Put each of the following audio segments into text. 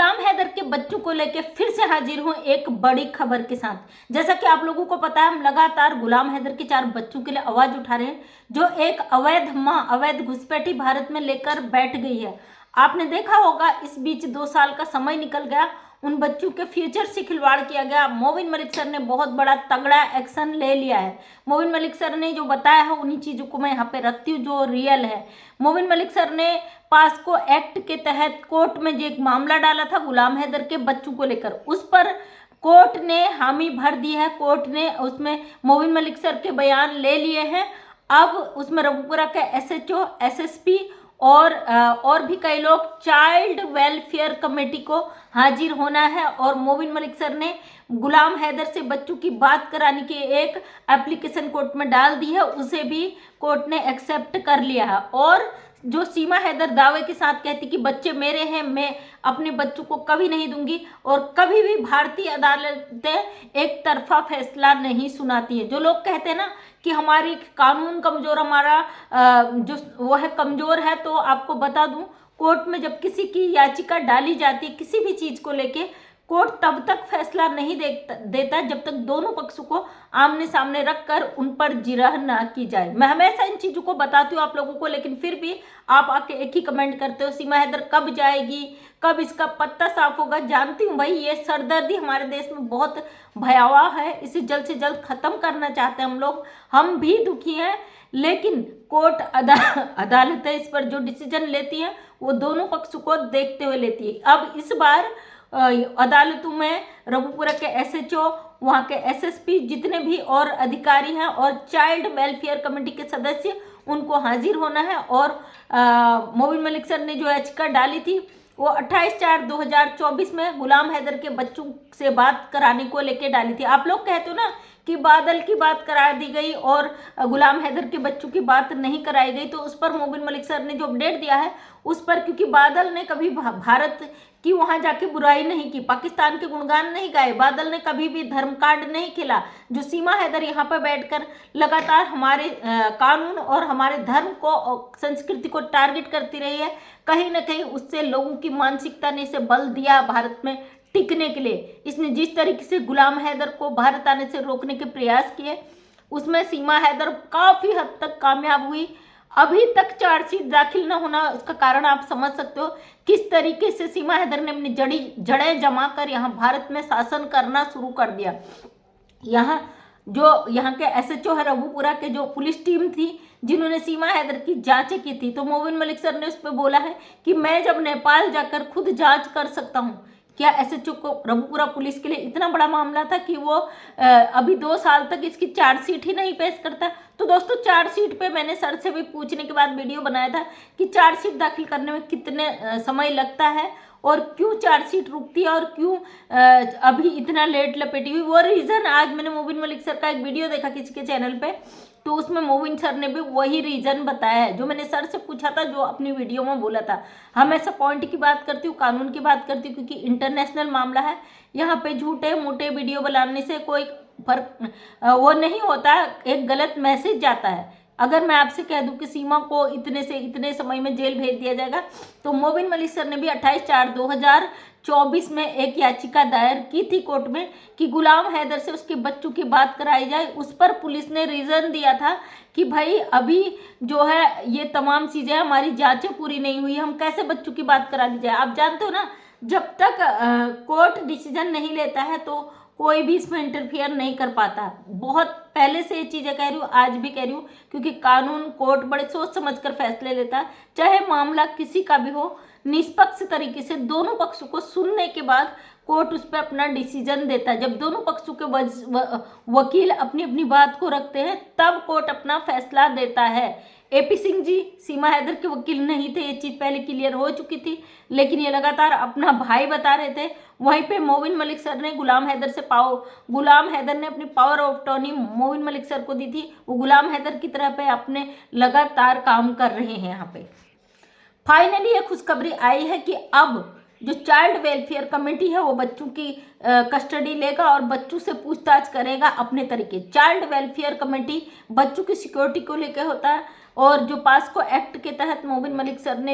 गुलाम हैदर के बच्चों को लेकर फिर से हाजिर हूं एक बड़ी खबर के साथ। जैसा कि आप लोगों को पता है, हम लगातार गुलाम हैदर के 4 बच्चों के लिए आवाज उठा रहे हैं, जो एक अवैध मां, अवैध घुसपैठी भारत में लेकर बैठ गई है। आपने देखा होगा, इस बीच 2 साल का समय निकल गया, उन बच्चों के फ्यूचर से खिलवाड़ किया गया। मोबिन मलिक सर ने बहुत बड़ा तगड़ा एक्शन ले लिया है। मोबिन मलिक सर ने जो बताया है उन्हीं चीज़ों को मैं यहाँ पे रखती हूँ जो रियल है। मोबिन मलिक सर ने पास्को एक्ट के तहत कोर्ट में जो एक मामला डाला था गुलाम हैदर के बच्चों को लेकर, उस पर कोर्ट ने हामी भर दी है। कोर्ट ने उसमें मोबिन मलिक सर के बयान ले लिए हैं। अब उसमें रघुपुरा के एसएचओ, एसएसपी और भी कई लोग चाइल्ड वेलफेयर कमेटी को हाजिर होना है। और मोबिन मलिक सर ने गुलाम हैदर से बच्चों की बात कराने की एक एप्लीकेशन कोर्ट में डाल दी है, उसे भी कोर्ट ने एक्सेप्ट कर लिया है। और जो सीमा हैदर दावे के साथ कहती कि बच्चे मेरे हैं, मैं अपने बच्चों को कभी नहीं दूंगी, और कभी भी भारतीय अदालतें एक तरफा फैसला नहीं सुनाती है। जो लोग कहते हैं ना कि हमारी कानून कमजोर, हमारा जो वो है कमजोर है, तो आपको बता दूं, कोर्ट में जब किसी की याचिका डाली जाती है किसी भी चीज को लेके, कोर्ट तब तक फैसला नहीं देता जब तक दोनों पक्षों को आमने सामने रखकर उन पर जिरह ना की जाए। मैं हमेशा इन चीज़ों को बताती हूँ आप लोगों को, लेकिन फिर भी आप आके एक ही कमेंट करते हो, सीमा हैदर कब जाएगी, कब इसका पत्ता साफ होगा। जानती हूँ भाई, ये सरदर्दी हमारे देश में बहुत भयावह है, इसे जल्द से जल्द खत्म करना चाहते हैं हम लोग। हम भी दुखी हैं, लेकिन कोर्ट अदालतें इस पर जो डिसीजन लेती हैं वो दोनों पक्षों को देखते हुए लेती है। अब इस बार अदालतों में रघुपुरा के एसएचओ, वहाँ के एसएसपी, जितने भी और अधिकारी हैं और चाइल्ड वेलफेयर कमेटी के सदस्य, उनको हाजिर होना है। और मोबिन मलिक सर ने जो याचिका डाली थी वो 28/4/2024 में गुलाम हैदर के बच्चों से बात कराने को लेके डाली थी। आप लोग कहते हो ना कि बादल की बात करा दी गई और गुलाम हैदर के बच्चों की बात नहीं कराई गई, तो उस पर मोबिन मलिक सर ने जो अपडेट दिया है उस पर, क्योंकि बादल ने कभी भारत की वहां जाके बुराई नहीं की, पाकिस्तान के गुणगान नहीं गाए, बादल ने कभी भी धर्म कार्ड नहीं खेला। जो सीमा हैदर यहाँ पर बैठकर लगातार हमारे कानून और हमारे धर्म को, संस्कृति को टारगेट करती रही है, कहीं ना कहीं उससे लोगों की मानसिकता ने इसे बल दिया भारत में टिकने के लिए। इसने जिस तरीके से गुलाम हैदर को भारत आने से रोकने के प्रयास किए, उसमें सीमा हैदर काफ़ी हद तक कामयाब हुई। अभी तक चार्जशीट दाखिल न होना, उसका कारण आप समझ सकते हो किस तरीके से सीमा हैदर ने अपनी जड़ें जमा कर यहाँ भारत में शासन करना शुरू कर दिया। यहाँ के एसएचओ है रघुपुरा के, जो पुलिस टीम थी जिन्होंने सीमा हैदर की जांचें की थी, तो मोबिन मलिक सर ने उस पर बोला है कि मैं जब नेपाल जाकर खुद जांच कर सकता हूँ। क्या एसएचओ को रघुपुरा पुलिस के लिए इतना बड़ा मामला था कि वो अभी 2 साल तक इसकी चार्जशीट ही नहीं पेश करता? तो दोस्तों, चार्जशीट पे मैंने सर से भी पूछने के बाद वीडियो बनाया था कि चार्जशीट दाखिल करने में कितने समय लगता है और क्यों चार्जशीट रुकती है और क्यों अभी इतना लेट लपेटी हुई। वो रीज़न आज मैंने मोबिन मलिक सर का एक वीडियो देखा किसी के चैनल पे, तो उसमें मोबिन सर ने भी वही रीज़न बताया है जो मैंने सर से पूछा था, जो अपनी वीडियो में बोला था। हमेशा पॉइंट की बात करती हूँ, कानून की बात करती हूँ, क्योंकि इंटरनेशनल मामला है। यहाँ पे झूठे मोटे वीडियो बनाने से कोई फर्क वो नहीं होता, एक गलत मैसेज जाता है। अगर मैं आपसे कह दूं कि सीमा को इतने से इतने समय में जेल भेज दिया जाएगा, तो मोबिन मलिक सर ने भी 28/4/2024 में एक याचिका दायर की थी कोर्ट में कि गुलाम हैदर से उसके बच्चों की बात कराई जाए। उस पर पुलिस ने रीज़न दिया था कि भाई अभी जो है ये तमाम चीज़ें, हमारी जांचें पूरी नहीं हुई, हम कैसे बच्चों की बात करा दी जाए। आप जानते हो ना, जब तक कोर्ट डिसीजन नहीं लेता है तो कोई भी इसमें इंटरफियर नहीं कर पाता। बहुत पहले से ये चीज़ें कह रही हूँ, आज भी कह रही हूँ, क्योंकि कानून, कोर्ट बड़े सोच समझ कर फैसले लेता है। चाहे मामला किसी का भी हो, निष्पक्ष तरीके से दोनों पक्षों को सुनने के बाद कोर्ट उस पर अपना डिसीजन देता है। जब दोनों पक्षों के वकील अपनी अपनी बात को रखते हैं, तब कोर्ट अपना फैसला देता है। एपी सिंह जी सीमा हैदर के वकील नहीं थे, ये चीज़ पहले क्लियर हो चुकी थी, लेकिन ये लगातार अपना भाई बता रहे थे। वहीं पे मोबिन मलिक सर ने गुलाम हैदर ने अपनी power of attorney Mobin Malik sir को दी थी। वो गुलाम हैदर की तरह पे अपने लगातार काम कर रहे हैं। यहाँ पे फाइनली ये खुशखबरी आई है कि अब जो चाइल्ड वेलफेयर कमेटी है वो बच्चों की कस्टडी लेगा और बच्चों से पूछताछ करेगा अपने तरीके। चाइल्ड वेलफेयर कमेटी बच्चों की सिक्योरिटी को लेकर होता है, और जो पास्को एक्ट के तहत मोबिन मलिक सर ने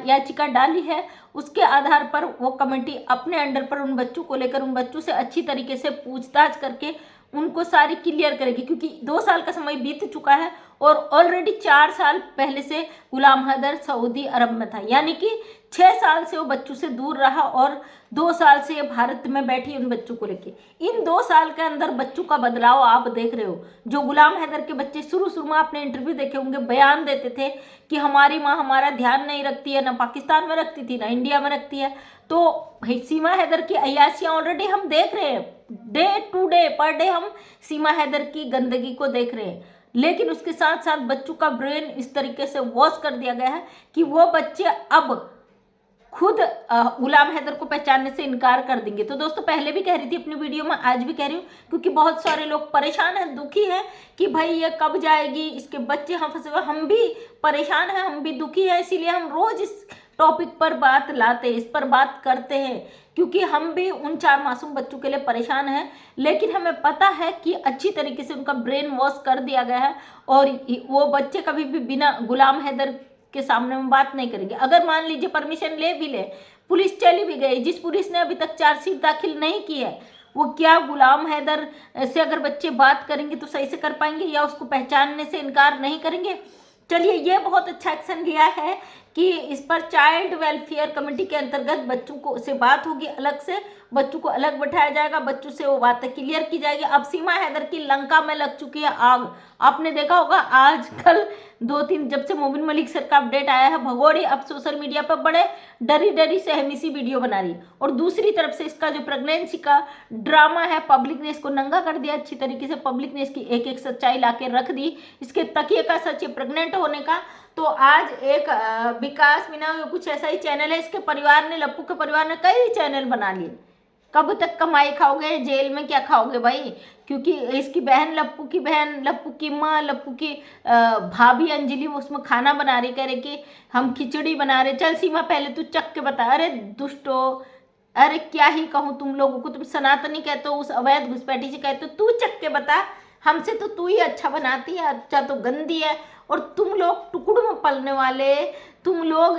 याचिका डाली है, उसके आधार पर वो कमेटी अपने अंडर पर उन बच्चों को लेकर उन बच्चों से अच्छी तरीके से पूछताछ करके उनको सारी क्लियर करेगी, क्योंकि 2 साल का समय बीत चुका है और ऑलरेडी 4 साल पहले से गुलाम हैदर सऊदी अरब में था, यानी कि 6 साल से वो बच्चों से दूर रहा और 2 साल से ये भारत में बैठी उन बच्चों को लेके। इन 2 साल के अंदर बच्चों का बदलाव आप देख रहे हो। जो गुलाम हैदर के बच्चे शुरू में आपने इंटरव्यू देखे होंगे, बयान देते थे कि हमारी माँ हमारा ध्यान नहीं रखती है, ना पाकिस्तान में रखती थी ना इंडिया में रखती है। तो सीमा हैदर की अय्याशियाँ ऑलरेडी हम देख रहे हैं, day to day per day हम सीमा हैदर की गंदगी को देख रहे हैं। लेकिन उसके साथ साथ बच्चों का ब्रेन इस तरीके से वॉश कर दिया गया है कि वो बच्चे अब खुद गुलाम हैदर को पहचानने से इनकार कर देंगे। तो दोस्तों, पहले भी कह रही थी अपनी वीडियो में, आज भी कह रही हूँ, क्योंकि बहुत सारे लोग परेशान हैं, दुखी हैं कि भाई ये कब जाएगी, इसके बच्चे हम फंसे हुए। हम भी परेशान हैं, हम भी दुखी हैं, इसीलिए हम रोज इस टॉपिक पर बात लाते, इस पर बात करते हैं, क्योंकि हम भी उन 4 मासूम बच्चों के लिए परेशान हैं। लेकिन हमें पता है कि अच्छी तरीके से उनका ब्रेन वॉश कर दिया गया है और वो बच्चे कभी भी बिना गुलाम हैदर के सामने में बात नहीं करेंगे। अगर मान लीजिए परमिशन ले भी ले, पुलिस चली भी गई, जिस पुलिस ने अभी तक चार्जशीट दाखिल नहीं की है, वो क्या गुलाम हैदर से अगर बच्चे बात करेंगे तो सही से कर पाएंगे या उसको पहचानने से इनकार नहीं करेंगे? चलिए, ये बहुत अच्छा एक्शन लिया है कि इस पर चाइल्ड वेलफेयर कमेटी के अंतर्गत बच्चों को से बात होगी, अलग से बच्चों को अलग बैठाया जाएगा, बच्चों से वो बातें क्लियर की जाएगी। अब सीमा हैदर की लंका में लग चुकी है आग। आपने देखा होगा आजकल 2-3 जब से मोबिन मलिक सर का अपडेट आया है, भगोड़ी अब सोशल मीडिया पर बड़े डरी सहमी सी वीडियो बना रही है। और दूसरी तरफ से इसका जो प्रेगनेंसी का ड्रामा है, पब्लिक ने इसको नंगा कर दिया अच्छी तरीके से। पब्लिक ने इसकी एक सच्चाई ला के रख दी, इसके तकिए का सच प्रेग्नेंट होने का। तो आज एक विकास मीना कुछ ऐसा ही चैनल है, इसके परिवार ने, लप्पू के परिवार ने कई चैनल बना लिए। कब तक कमाई खाओगे, जेल में क्या खाओगे भाई? क्योंकि इसकी बहन, लप्पू की बहन, लप्पू की माँ, लप्पू की भाभी अंजलि, वो उसमें खाना बना रही, कह रहे कि हम खिचड़ी बना रहे। चल सीमा, पहले तू चख के बता। अरे दुष्टो, अरे क्या ही कहूँ तुम लोगों को, तुम सनातनी कहते हो, उस अवैध घुसपैठी से कहते हो, तू चख के बता। हमसे तो तू ही अच्छा बनाती है, अच्छा तो गंदी है। और तुम लोग टुकड़ों में पलने वाले, तुम लोग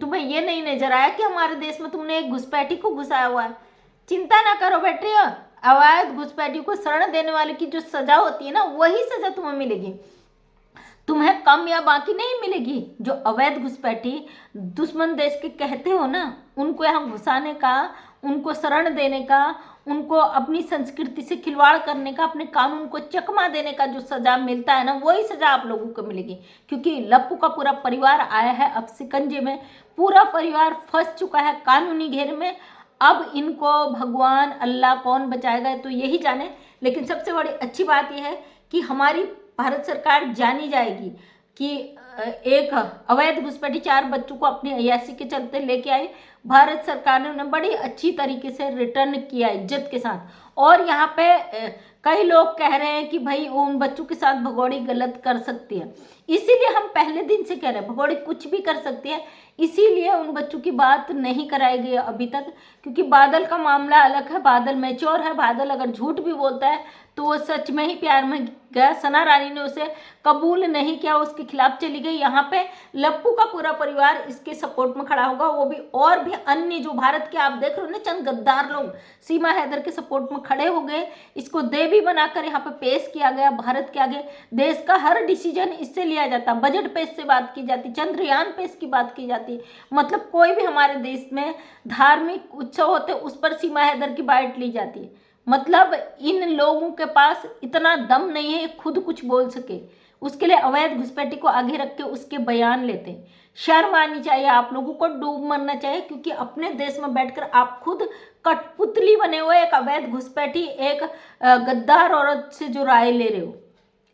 तुम्हें ये नहीं नजर आया कि हमारे देश में तुमने एक घुसपैठी को घुसाया हुआ है? चिंता ना करो बेटे, अवैध घुसपैठी को शरण देने वाले की जो सजा होती है ना, वही सजा तुम्हें मिलेगी, तुम्हें कम या बाकी नहीं मिलेगी। जो अवैध घुसपैठी दुश्मन देश के कहते हो ना, उनको यहाँ घुसाने का, उनको शरण देने का, उनको अपनी संस्कृति से खिलवाड़ करने का, अपने कानून को चकमा देने का जो सजा मिलता है ना, वही सजा आप लोगों को मिलेगी। क्योंकि लप्पू का पूरा परिवार आया है अब शिकंजे में, पूरा परिवार फंस चुका है कानूनी घेरे में। अब इनको भगवान अल्लाह कौन बचाएगा तो यही जाने। लेकिन सबसे बड़ी अच्छी बात यह है कि हमारी भारत सरकार जानी जाएगी कि एक अवैध घुसपैठी 4 बच्चों को अपनी अय्याशी के चलते लेके आई। भारत सरकार ने उन्हें बड़ी अच्छी तरीके से रिटर्न किया इज्जत के साथ। और यहाँ पे कई लोग कह रहे हैं कि भाई उन बच्चों के साथ भगोड़ी गलत कर सकती है, इसीलिए हम पहले दिन से कह रहे हैं भगोड़ी कुछ भी कर सकती है, इसीलिए उन बच्चों की बात नहीं कराई गई अभी तक। क्योंकि बादल का मामला अलग है, बादल मैच्योर है, बादल अगर झूठ भी बोलता है तो वो सच में ही प्यार में गया। सना रानी ने उसे कबूल नहीं किया, उसके खिलाफ चली गई। यहाँ पे लप्पू का पूरा परिवार इसके सपोर्ट में खड़ा होगा, वो भी और भी अन्य जो भारत के आप देख रहे हो ना चंद गद्दार लोग सीमा हैदर के सपोर्ट में खड़े हो गए। इसको देवी बनाकर यहाँ पे पेश किया गया भारत के आगे। देश का हर डिसीजन इससे लिया जाता, बजट पे इससे बात की जाती, चंद्रयान पे इसकी बात की जाती। मतलब कोई भी हमारे देश में धार्मिक उत्सव होते उस पर सीमा हैदर की बाइट ली जाती है। मतलब इन लोगों के पास इतना दम नहीं है खुद कुछ बोल सके, उसके लिए अवैध घुसपैठी को आगे रख के उसके बयान लेते हैं। शर्म आनी चाहिए आप लोगों को, डूब मरना चाहिए। क्योंकि अपने देश में बैठकर आप खुद कठपुतली बने हुए एक अवैध घुसपैठी, एक गद्दार औरत से जो राय ले रहे हो,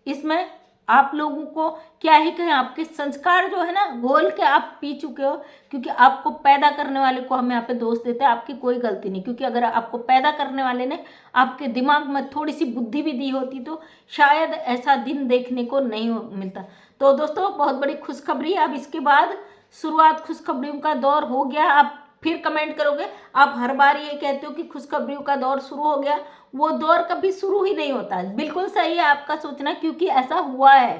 इसमें आप लोगों को क्या ही कहें, आपके संस्कार जो है ना घोल के आप पी चुके हो। क्योंकि आपको पैदा करने वाले को हम यहाँ पे दोष देते हैं, आपकी कोई गलती नहीं। क्योंकि अगर आपको पैदा करने वाले ने आपके दिमाग में थोड़ी सी बुद्धि भी दी होती तो शायद ऐसा दिन देखने को नहीं मिलता। तो दोस्तों, बहुत बड़ी खुशखबरी है। अब इसके बाद शुरुआत खुशखबरियों का दौर हो गया। आप फिर कमेंट करोगे, आप हर बार ये कहते हो कि खुशखबरियों का दौर शुरू हो गया, वो दौर कभी शुरू ही नहीं होता। बिल्कुल सही है आपका सोचना, क्योंकि ऐसा हुआ है।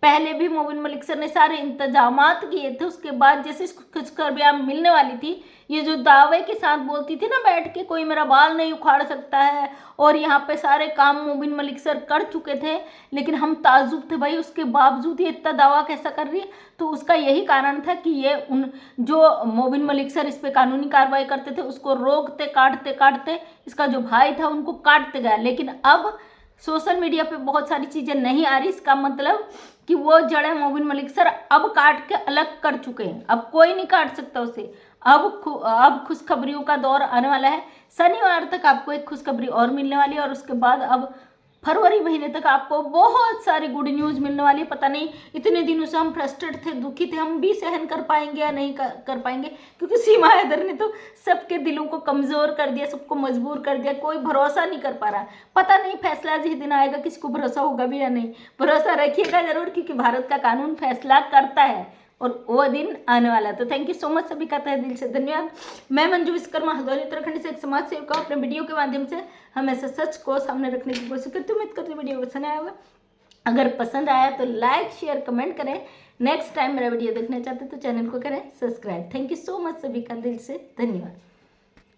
पहले भी मोबिन मलिक सर ने सारे इंतजामात किए थे, उसके बाद जैसे इसको खुशखबरियाँ मिलने वाली थी, ये जो दावे के साथ बोलती थी ना बैठ के कोई मेरा बाल नहीं उखाड़ सकता है, और यहाँ पे सारे काम मोबिन मलिक सर कर चुके थे, लेकिन हम ताजुब थे भाई उसके बावजूद ये इतना दावा कैसा कर रही है। तो उसका यही कारण था कि ये उन जो मोबिन मलिक सर इस पर कानूनी कार्रवाई करते थे उसको रोकते काटते काटते इसका जो भाई था उनको काटते गया। लेकिन अब सोशल मीडिया पे बहुत सारी चीज़ें नहीं आ रही, इसका मतलब कि वो जड़ें मोबिन मलिक सर अब काट के अलग कर चुके हैं, अब कोई नहीं काट सकता उसे। अब खुशखबरियों का दौर आने वाला है, शनिवार तक आपको एक खुशखबरी और मिलने वाली है, और उसके बाद अब फरवरी महीने तक आपको बहुत सारी गुड न्यूज़ मिलने वाली है। पता नहीं इतने दिनों से हम फ्रस्ट्रेट थे, दुखी थे, हम भी सहन कर पाएंगे या नहीं कर पाएंगे, क्योंकि सीमा हैदर ने तो सबके दिलों को कमज़ोर कर दिया, सबको मजबूर कर दिया, कोई भरोसा नहीं कर पा रहा। पता नहीं फैसला जिस दिन आएगा किसी को भरोसा होगा भी या नहीं, भरोसा रखिएगा ज़रूर, क्योंकि भारत का कानून फैसला करता है और वो दिन आने वाला है। तो थैंक यू सो मच, सभी का तहे दिल से धन्यवाद। मैं मंजू विश्वकर्मा हल्द्वानी उत्तराखंड से एक समाज सेविका अपने वीडियो के माध्यम से हमेशा सच को सामने रखने की कोशिश करती हूँ। उम्मीद करती हूँ वीडियो पसंद आया होगा। अगर पसंद आया तो लाइक शेयर कमेंट करें। नेक्स्ट टाइम मेरा वीडियो देखना चाहते तो चैनल को करें subscribe. Thank you so much, सभी का दिल से धन्यवाद।